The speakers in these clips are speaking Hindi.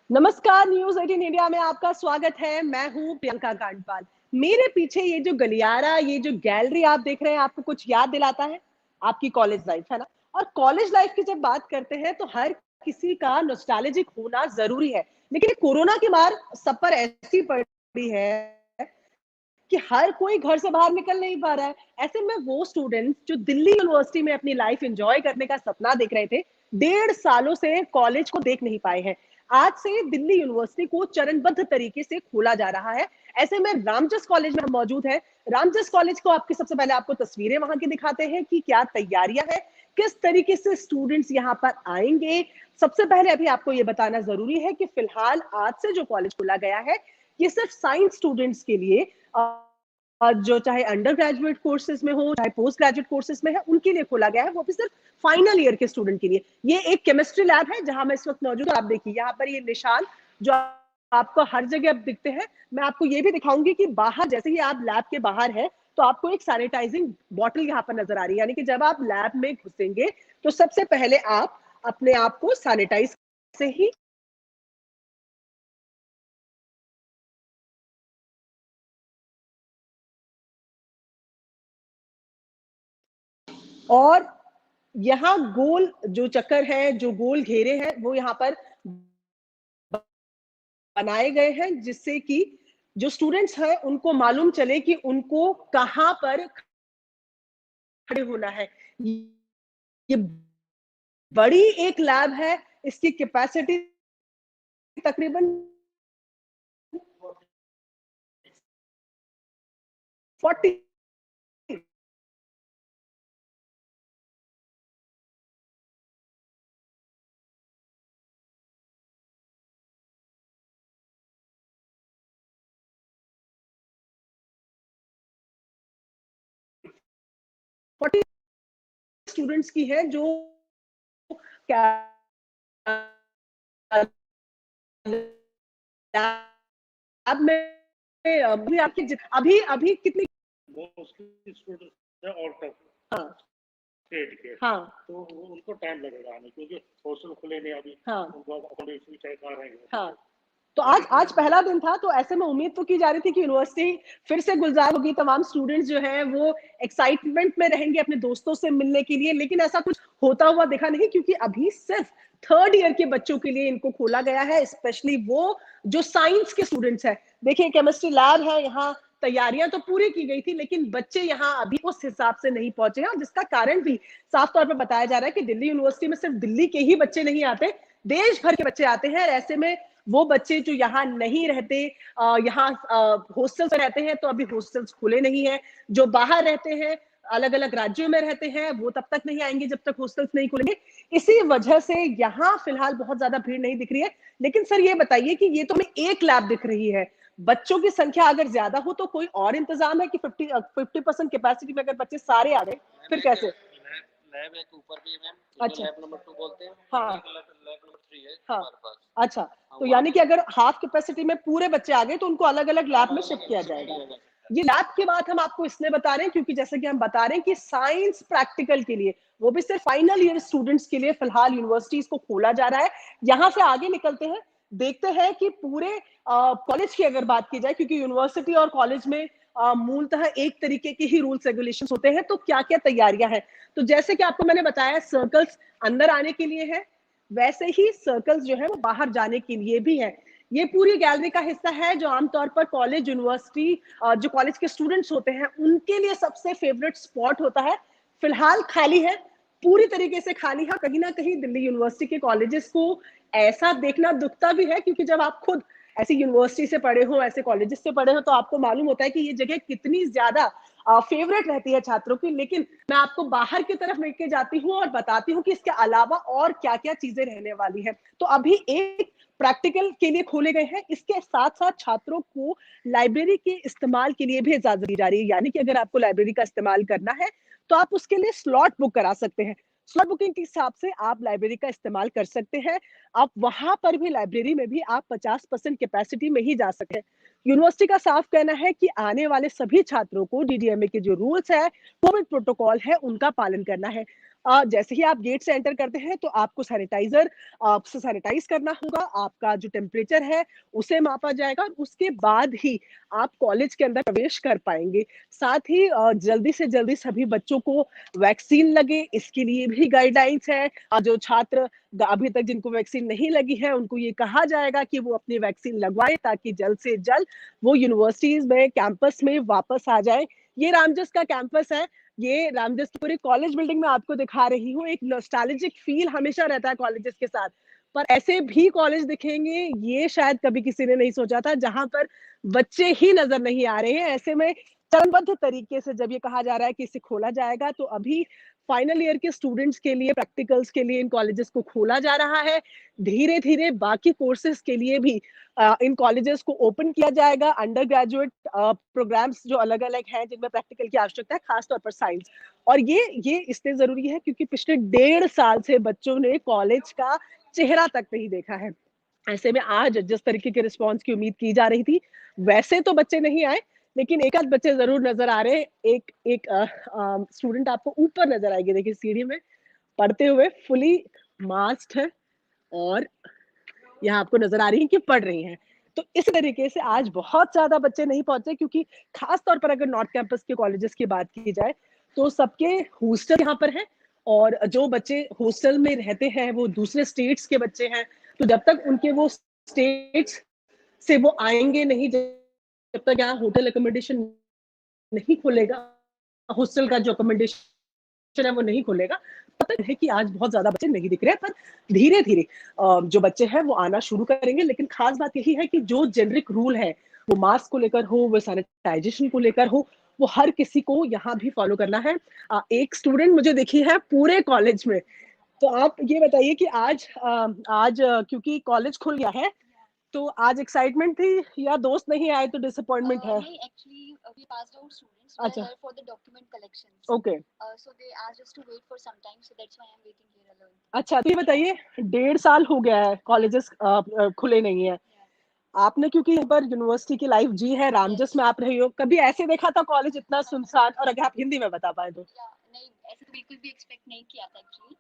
नमस्कार, न्यूज 18 इंडिया में आपका स्वागत है। मैं हूं प्रियंका कांडपाल। मेरे पीछे ये जो गलियारा, ये जो गैलरी आप देख रहे हैं, आपको कुछ याद दिलाता है? आपकी कॉलेज लाइफ, है ना? और कॉलेज लाइफ की जब बात करते हैं तो हर किसी का नॉस्टैल्जिक होना जरूरी है। लेकिन कोरोना की मार सब पर ऐसी पड़ी है कि हर कोई घर से बाहर निकल नहीं पा रहा है। ऐसे में वो स्टूडेंट्स जो दिल्ली यूनिवर्सिटी में अपनी लाइफ एंजॉय करने का सपना देख रहे थे, 1.5 सालों से कॉलेज को देख नहीं पाए हैं। आज से दिल्ली यूनिवर्सिटी को चरणबद्ध तरीके से खोला जा रहा है। ऐसे में रामजस कॉलेज में हम मौजूद हैं। रामजस कॉलेज को आपकी सबसे पहले आपको तस्वीरें वहां की दिखाते हैं कि क्या तैयारियां हैं, किस तरीके से स्टूडेंट्स यहाँ पर आएंगे। सबसे पहले अभी आपको ये बताना जरूरी है कि फिलहाल आज से जो कॉलेज खोला गया है, ये सिर्फ साइंस स्टूडेंट्स के लिए, जो चाहे अंडर ग्रेजुएट कोर्सेज में हो, चाहे पोस्ट ग्रेजुएट कोर्सेज में है, उनके लिए खोला गया है। वो भी सिर्फ फाइनल ईयर के स्टूडेंट के लिए। ये एक केमिस्ट्री लैब है जहां मैं इस वक्त मौजूद हूं। आप देखिए यहाँ पर ये निशान जो आपको हर जगह अब दिखते हैं। मैं आपको ये भी दिखाऊंगी कि बाहर, जैसे ही आप लैब के बाहर है, तो आपको एक सैनिटाइजिंग बॉटल यहाँ पर नजर आ रही है। यानी कि जब आप लैब में घुसेंगे तो सबसे पहले आप अपने आप को सैनिटाइज से ही। और यहाँ गोल जो चक्कर है, जो गोल घेरे हैं, वो यहाँ पर बनाए गए हैं जिससे कि जो स्टूडेंट्स हैं उनको मालूम चले कि उनको कहां पर खड़े होना है। ये बड़ी एक लैब है। इसकी कैपेसिटी तकरीबन 40 40 स्टूडेंट्स की है जो लैब में अभी आपकी अभी अभी कितनी। मोस्टली स्टूडेंट्स है और तक हाँ स्टेट के, हाँ तो उनको टाइम लगेगा आने, क्योंकि हॉस्टल खुले नहीं अभी, हाँ उनको अकोमोडेशन भी चाहिए, कहाँ रहेंगे। हाँ। तो आज आज पहला दिन था, तो ऐसे में उम्मीद तो की जा रही थी कि यूनिवर्सिटी फिर से गुलजार होगी, तमाम स्टूडेंट्स जो हैं वो एक्साइटमेंट में रहेंगे अपने दोस्तों से मिलने के लिए। लेकिन ऐसा कुछ होता हुआ दिखा नहीं, क्योंकि अभी सिर्फ थर्ड ईयर के बच्चों के लिए इनको खोला गया है, स्पेशली वो जो साइंस के स्टूडेंट्स हैं। देखिए केमिस्ट्री लैब है यहाँ, तैयारियां तो पूरी की गई थी, लेकिन बच्चे यहाँ अभी उस हिसाब से नहीं पहुंचे हैं। और जिसका कारण भी साफ तौर पर बताया जा रहा है कि दिल्ली यूनिवर्सिटी में सिर्फ दिल्ली के ही बच्चे नहीं आते, देश भर के बच्चे आते हैं। ऐसे में वो बच्चे जो यहाँ नहीं रहते, यहाँ हॉस्टल्स में रहते हैं, तो अभी हॉस्टल्स खुले नहीं है। जो बाहर रहते हैं, अलग अलग राज्यों में रहते हैं, वो तब तक नहीं आएंगे जब तक हॉस्टल्स नहीं खुलेंगे। इसी वजह से यहाँ फिलहाल बहुत ज्यादा भीड़ नहीं दिख रही है। लेकिन सर ये बताइए कि ये तो हमें एक लैब दिख रही है, बच्चों की संख्या अगर ज्यादा हो तो कोई और इंतजाम है कि 50% कैपेसिटी में अगर बच्चे सारे आ गए फिर कैसे? लैब एक ऊपर भी है मैम, अच्छा। लैब नंबर 2 बोलते हैं। हाँ लैब नंबर 3 है हाँ। हमारे पास। अच्छा, हाँ, तो वहाँ यानी पे कि अगर हाफ कैपेसिटी में पूरे बच्चे आ गए तो उनको अलग अलग लैब में शिफ्ट किया शिफ्ट जाएगा। किया जा सकता ये लैब की बात हम आपको इसलिए बता रहे हैं क्योंकि जैसे कि हम बता रहे हैं कि साइंस प्रैक्टिकल के लिए, वो भी सिर्फ फाइनल ईयर स्टूडेंट्स के लिए फिलहाल यूनिवर्सिटीज को खोला जा रहा है। यहाँ से आगे निकलते हैं, देखते हैं कि पूरे कॉलेज की अगर बात की जाए, क्योंकि यूनिवर्सिटी और कॉलेज में मूलतः एक तरीके के ही रूल्स रेगुलेशंस होते हैं, तो क्या क्या तैयारियां हैं। तो जैसे कि आपको मैंने बताया, सर्कल्स अंदर आने के लिए है, वैसे ही सर्कल्स जो है वो बाहर जाने के लिए भी है। ये पूरी गैलरी का हिस्सा है जो आमतौर पर कॉलेज, यूनिवर्सिटी, जो कॉलेज के स्टूडेंट्स होते हैं उनके लिए सबसे फेवरेट स्पॉट होता है। फिलहाल खाली है, पूरी तरीके से खाली है। कहीं ना कहीं दिल्ली यूनिवर्सिटी के कॉलेजेस को ऐसा देखना दुखता भी है, क्योंकि जब आप खुद ऐसी यूनिवर्सिटी से पढ़े हो, ऐसे कॉलेजेस से पढ़े हो, तो आपको मालूम होता है कि ये जगह कितनी ज्यादा फेवरेट रहती है छात्रों की। लेकिन मैं आपको बाहर की तरफ लेके जाती हूँ और बताती हूँ कि इसके अलावा और क्या क्या चीजें रहने वाली है। तो अभी एक प्रैक्टिकल के लिए खोले गए हैं, इसके साथ साथ छात्रों को लाइब्रेरी के इस्तेमाल के लिए भी इजाजत दी जा रही है। यानी कि अगर आपको लाइब्रेरी का इस्तेमाल करना है तो आप उसके लिए स्लॉट बुक करा सकते हैं। स्लॉट बुकिंग के हिसाब से आप लाइब्रेरी का इस्तेमाल कर सकते हैं। आप वहां पर भी, लाइब्रेरी में भी आप 50% कैपेसिटी में ही जा सकते हैं। यूनिवर्सिटी का साफ कहना है कि आने वाले सभी छात्रों को डीडीएमए के जो रूल्स है, कोविड प्रोटोकॉल है, उनका पालन करना है। जैसे ही आप गेट से एंटर करते हैं तो आपको सैनिटाइजर से सैनिटाइज करना होगा, आपका जो टेम्परेचर है उसे मापा जाएगा और उसके बाद ही आप कॉलेज के अंदर प्रवेश कर पाएंगे। साथ ही जल्दी से जल्दी सभी बच्चों को वैक्सीन लगे, इसके लिए भी गाइडलाइंस है। जो छात्र अभी तक जिनको वैक्सीन नहीं लगी है उनको ये कहा जाएगा कि वो अपनी वैक्सीन लगवाएं ताकि जल्द से जल्द वो यूनिवर्सिटीज में कैंपस में वापस आ जाए। ये रामजस का कैंपस है, ये रामजस की पूरी कॉलेज बिल्डिंग में आपको दिखा रही हूँ। एक नॉस्टैल्जिक फील हमेशा रहता है कॉलेजेस के साथ, पर ऐसे भी कॉलेज दिखेंगे ये शायद कभी किसी ने नहीं सोचा था, जहां पर बच्चे ही नजर नहीं आ रहे हैं। ऐसे में चरणबद्ध तरीके से जब ये कहा जा रहा है कि इसे खोला जाएगा, तो अभी फाइनल ईयर के स्टूडेंट्स के लिए प्रैक्टिकल्स के लिए इन कॉलेजेस को खोला जा रहा है। धीरे धीरे बाकी कोर्सेज के लिए भी इन कॉलेजेस को ओपन किया जाएगा। अंडर ग्रेजुएट प्रोग्राम्स जो अलग अलग हैं जिनमें प्रैक्टिकल की आवश्यकता है, खासतौर पर साइंस। और ये इसलिए जरूरी है क्योंकि पिछले 1.5 साल से बच्चों ने कॉलेज का चेहरा तक नहीं देखा है। ऐसे में आज जिस तरीके के रिस्पॉन्स की उम्मीद की जा रही थी, वैसे तो बच्चे नहीं आए, लेकिन एक आध बच्चे जरूर नजर आ रहे हैं। एक एक स्टूडेंट आपको ऊपर नजर आएगी, देखिए सीढ़ी में पढ़ते हुए, फुली मास्क्ड है और यहाँ आपको नजर आ रही है कि पढ़ रही हैं। तो इस तरीके से आज बहुत ज्यादा बच्चे नहीं पहुंचे, क्योंकि खास तौर पर अगर नॉर्थ कैंपस के कॉलेजेस की बात की जाए तो सबके हॉस्टल यहाँ पर है, और जो बच्चे हॉस्टल में रहते हैं वो दूसरे स्टेट्स के बच्चे हैं। तो जब तक उनके वो स्टेट्स से वो आएंगे नहीं, जब तक यहाँ होटल अकोमोडेशन नहीं खुलेगा, हॉस्टल का जो अकोमोडेशन है वो नहीं खुलेगा, पता है कि आज बहुत ज्यादा बच्चे नहीं दिख रहे हैं। पर धीरे धीरे जो बच्चे हैं वो आना शुरू करेंगे। लेकिन खास बात यही है कि जो जेनरिक रूल है, वो मास्क को लेकर हो, वो सैनिटाइजेशन को लेकर हो, वो हर किसी को यहाँ भी फॉलो करना है। एक स्टूडेंट मुझे देखी है पूरे कॉलेज में। तो आप ये बताइए कि आज क्योंकि कॉलेज खुल गया है, तो आज एक्साइटमेंट थी या दोस्त नहीं आए तो डिसअपॉइंटमेंट है? नहीं, actually we passed out students. We are अच्छा, here for the document collections. Okay. So they asked us to wait for some time, so that's why I'm waiting here alone. अच्छा, तो ये बताइए, 1.5 साल हो गया है कॉलेजेस खुले नहीं है। Yeah. आपने क्योंकि यहाँ पर यूनिवर्सिटी की लाइफ जी है, रामजस में आप रही हो, कभी ऐसे देखा था कॉलेज इतना सुनसान? और अगर आप हिंदी में बता पाए तो। Yeah, नहीं, ऐसे तो बिल्कुल भी एक्सपेक्ट नहीं किया था एक्चुअली।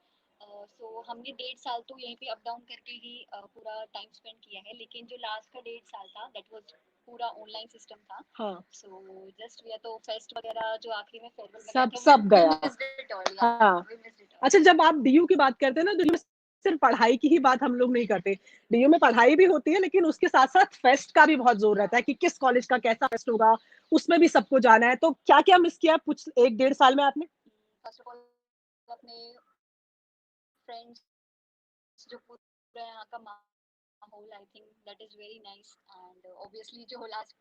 सो हमने 1.5 साल तो यहीं पे अप डाउन करके ही पूरा टाइम स्पेंड किया है, लेकिन जो लास्ट का 1.5 साल था दैट वाज पूरा ऑनलाइन सिस्टम था। हाँ, सो जस्ट वी तो फेस्ट वगैरह जो आखिरी में फेयरवेल में सब गए थे, सब we गया। missed it all, yeah, हाँ, we missed it all. अच्छा, जब आप डीयू की बात करते हैं ना, तो डीयू में सिर्फ पढ़ाई की ही बात हम लोग नहीं करते। डीयू में पढ़ाई भी होती है, लेकिन उसके साथ साथ फेस्ट का भी बहुत जोर रहता है कि किस कॉलेज का कैसा फेस्ट होगा, उसमें भी सबको जाना है। तो क्या क्या मिस किया कुछ 1.5 साल में आपने? फर्स्ट ऑफ ऑल अपने फ्रेंड्स जो पूरा यहाँ का माहौल, I think that is very nice. And obviously जो लास्ट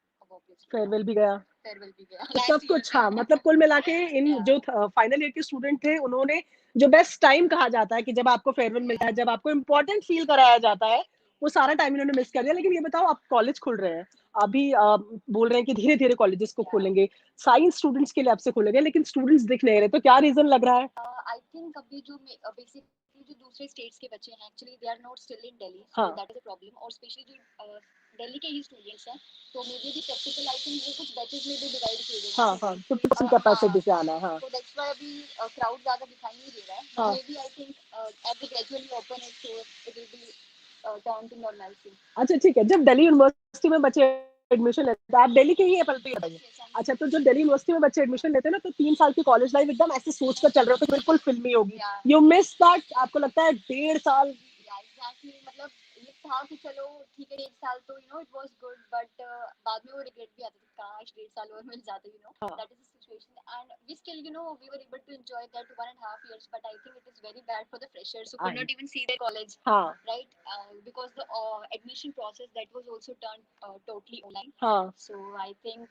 फेयरवेल भी गया, फेयरवेल भी गया तो सब लास्ट ईयर कुछ। पे। हाँ, मतलब कुल मिला के इन Yeah. जो फाइनल ईयर के स्टूडेंट थे, उन्होंने जो बेस्ट टाइम कहा जाता है कि जब आपको फेयरवेल मिलता है, जब आपको इम्पोर्टेंट फील कराया जाता है, वो सारा टाइम इन्होंने मिस कर दिया। लेकिन ये बताओ, आप कॉलेज खुल रहे हैं अभी, बोल रहे हैं कि धीरे धीरे कॉलेजेस को खोलेंगे, साइंस स्टूडेंट्स के लिए आपसे खोलेंगे, लेकिन स्टूडेंट्स दिख नहीं रहे, तो क्या रीजन लग रहा है? आई थिंक अभी जो बेसिकली जो दूसरे स्टेट्स के बच्चे हैं actually they are not still in Delhi, so हाँ, दैट इज अ प्रॉब्लम। और स्पेशली जो दिल्ली के ही स्टूडेंट्स हैं, तो may be practical I think वो कुछ बैचेस में भी डिवाइड किए गए हैं। हाँ, हाँ, 50% कैपेसिटी से आना है। हाँ, तो दैट्स व्हाई अभी क्राउड ज्यादा दिखाई नहीं दे रहा है, बट हाँ, maybe I think as the gradually open it, so it will be turn to normality. अच्छा, ठीक है। जब दिल्ली यूनिवर्सिटी में बच्चे एडमिशन लेते हैं, आप दिल्ली के ही है, पलटी बताइए। अच्छा, तो जो दिल्ली यूनिवर्सिटी में बच्चे एडमिशन लेते हैं ना, तो 3 साल की कॉलेज लाइफ एकदम ऐसे सोच कर चल रहे हो तो बिल्कुल फिल्मी होगी। You miss that? आपको लगता है 1.5 साल? एग्जैक्टली, मतलब ये था कि चलो ठीक है 1 साल तो इट वाज गुड, बट बाद में वो रिग्रेट भी आता था, काश 1.5 साल और मिल जाते, that is the situation. And we still we were able to enjoy that 1.5 years, but I think it is very bad for the freshers who could not even see their college, हाँ, right? Because the admission process that was also turned totally online. हाँ, So I think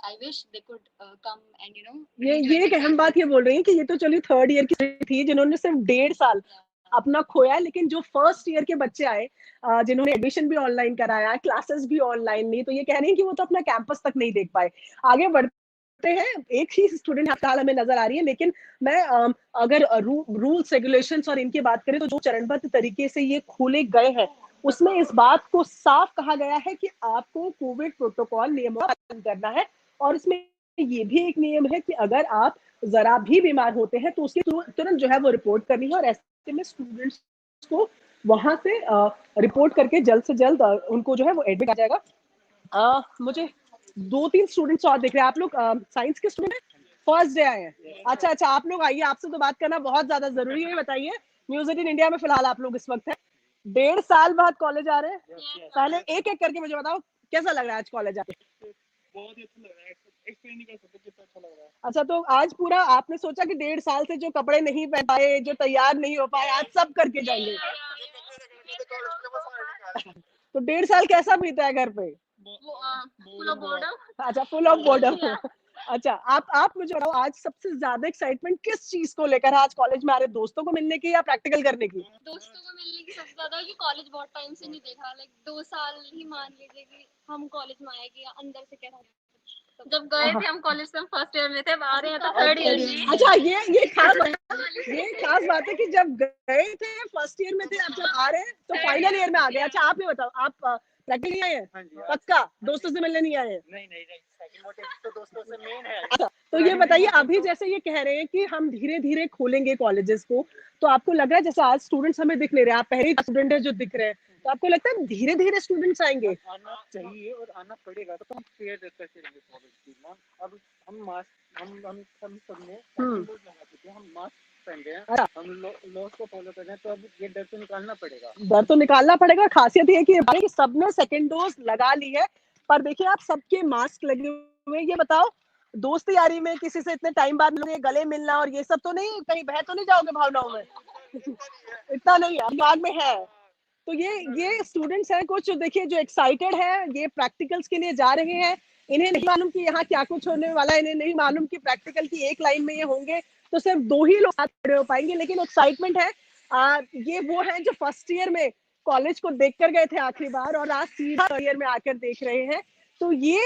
I wish they could come and ये एक अहम बात ये बोल रही है कि ये तो चलिए थर्ड ईयर की थी जिन्होंने सिर्फ 1.5 साल अपना खोया है, लेकिन जो फर्स्ट ईयर के बच्चे आए, जिन्होंने एडमिशन भी ऑनलाइन कराया, क्लासेस भी ऑनलाइन ली, तो ये कह रहे हैं कि वो तो अपना कैंपस तक नहीं देख पाए। आगे बढ़ते हैं, एक ही स्टूडेंट फिलहाल हमें नजर आ रही है, लेकिन मैं अगर रूल्स रेगुलेशंस और इनकी बात करें, तो जो चरणबद्ध तरीके से ये खोले गए हैं, उसमें इस बात को साफ कहा गया है कि आपको कोविड प्रोटोकॉल नियमों का पालन करना है। और इसमें ये भी एक नियम है कि अगर आप जरा भी बीमार होते हैं तो उसकी तुरंत जो है वो रिपोर्ट करनी है, और ऐसे में स्टूडेंट्स को वहां से रिपोर्ट करके जल्द से जल्द उनको जो है वो एडमिट आ जाएगा। मुझे 2-3 स्टूडेंट्स और दिख रहे हैं। आप लोग साइंस के स्टूडेंट हैं, फर्स्ट डे आए हैं? अच्छा अच्छा, आप लोग आइए, आपसे तो बात करना बहुत ज्यादा जरूरी है। बताइए, न्यूज 18 इंडिया में फिलहाल आप लोग इस वक्त है, 1.5 साल बाद कॉलेज आ रहे हैं। पहले एक एक करके मुझे बताओ कैसा लग रहा है आज कॉलेज आके? बहुत ही अच्छा लग रहा है, एक्सप्लेन नहीं कर सकते कितना अच्छा लग रहा है। अच्छा, तो आज पूरा आपने सोचा कि 1.5 साल से जो कपड़े नहीं पहन पाए, जो तैयार नहीं हो पाए, आज सब करके जाएंगे? तो 1.5 साल कैसा बीता है घर पे? Full of boredom. अच्छा, फुल ऑफ बोर्डम। अच्छा, आप मुझे बताओ, आज सबसे ज्यादा एक्साइटमेंट किस चीज को लेकर है? आज कॉलेज में आ रहे दोस्तों को मिलने की या प्रैक्टिकल करने की? दोस्तों को मिलने की सबसे ज्यादा, कि कॉलेज बहुत टाइम से नहीं देखा, लाइक 2 साल ही मान लीजिए कि हम कॉलेज में आए कि अंदर से कैसा। जब गए थे हम कॉलेज से, हम फर्स्ट ईयर में थे, अब आ रहे हैं तो थर्ड ईयर में। अच्छा, ये खास बात है कि जब गए थे फर्स्ट ईयर में थे, अब जब आ रहे हैं तो फाइनल ईयर में आ गए। अच्छा, आप ये बताओ, आप प्रैक्टिकल नहीं आए हैं? पक्का दोस्तों से मिलने नहीं आए हैं? नहीं, सेकंड मोटिव तो दोस्तों से मेन है। अच्छा, तो ये बताइए, अभी जैसे ये कह रहे हैं कि हम धीरे धीरे खोलेंगे कॉलेजेस को, तो आपको लग रहा है, जैसे आज स्टूडेंट्स हमें दिख नहीं रहे, आप पहले स्टूडेंट है जो दिख रहे हैं, तो आपको लगता है धीरे धीरे स्टूडेंट्स आएंगे? आना चाहिए और आना पड़ेगा, तो हम फेयर करते रहेंगे कॉलेज की ना। अब हम मास्क हम सब में लोग लगा चुके हैं, हम मास्क पहन रहे हैं, हम लॉस को फॉलो कर रहे हैं, तो अब ये डर तो निकालना पड़ेगा। डर तो निकालना पड़ेगा। खासियत ये है कि सबने सेकेंड डोज लगा ली है, पर देखिए आप सबके मास्क लगे हुए। ये बताओ, दोस्त यारी में किसी से इतने टाइम बाद मिलोगे, गले मिलना और ये सब तो नहीं, कहीं बह तो नहीं जाओगे भावनाओं में? इतना नहीं है, दिमाग में है। तो ये स्टूडेंट्स हैं कुछ, देखिए, जो एक्साइटेड है, ये प्रैक्टिकल्स के लिए जा रहे हैं। इन्हें नहीं मालूम कि यहाँ क्या कुछ होने वाला है, इन्हें नहीं मालूम कि प्रैक्टिकल की एक लाइन में ये होंगे तो सिर्फ 2 ही लोग साथ खड़े हो पाएंगे, लेकिन एक्साइटमेंट है। ये वो है जो फर्स्ट ईयर में कॉलेज को देख कर गए थे आखिरी बार, और आज सीधा थर्ड ईयर में आकर देख रहे हैं। तो ये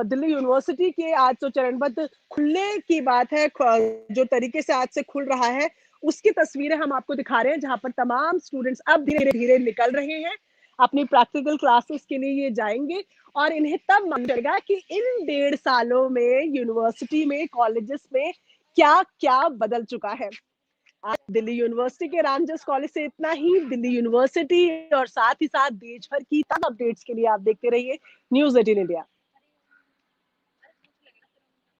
दिल्ली यूनिवर्सिटी के आज तो चरणबद्ध खुलने की बात है, जो तरीके से आज से खुल रहा है उसकी तस्वीरें हम आपको दिखा रहे हैं, जहां पर तमाम स्टूडेंट्स अब धीरे धीरे निकल रहे हैं, अपनी प्रैक्टिकल क्लासेस के लिए ये जाएंगे, और इन्हें तब मालूम चलेगा कि इन 1.5 सालों में यूनिवर्सिटी में, कॉलेजेस में क्या क्या बदल चुका है। आज दिल्ली यूनिवर्सिटी के रामजस कॉलेज से इतना ही। दिल्ली यूनिवर्सिटी और साथ ही साथ देश भर की तमाम अपडेट्स के लिए आप देखते रहिए न्यूज़ 18 इंडिया।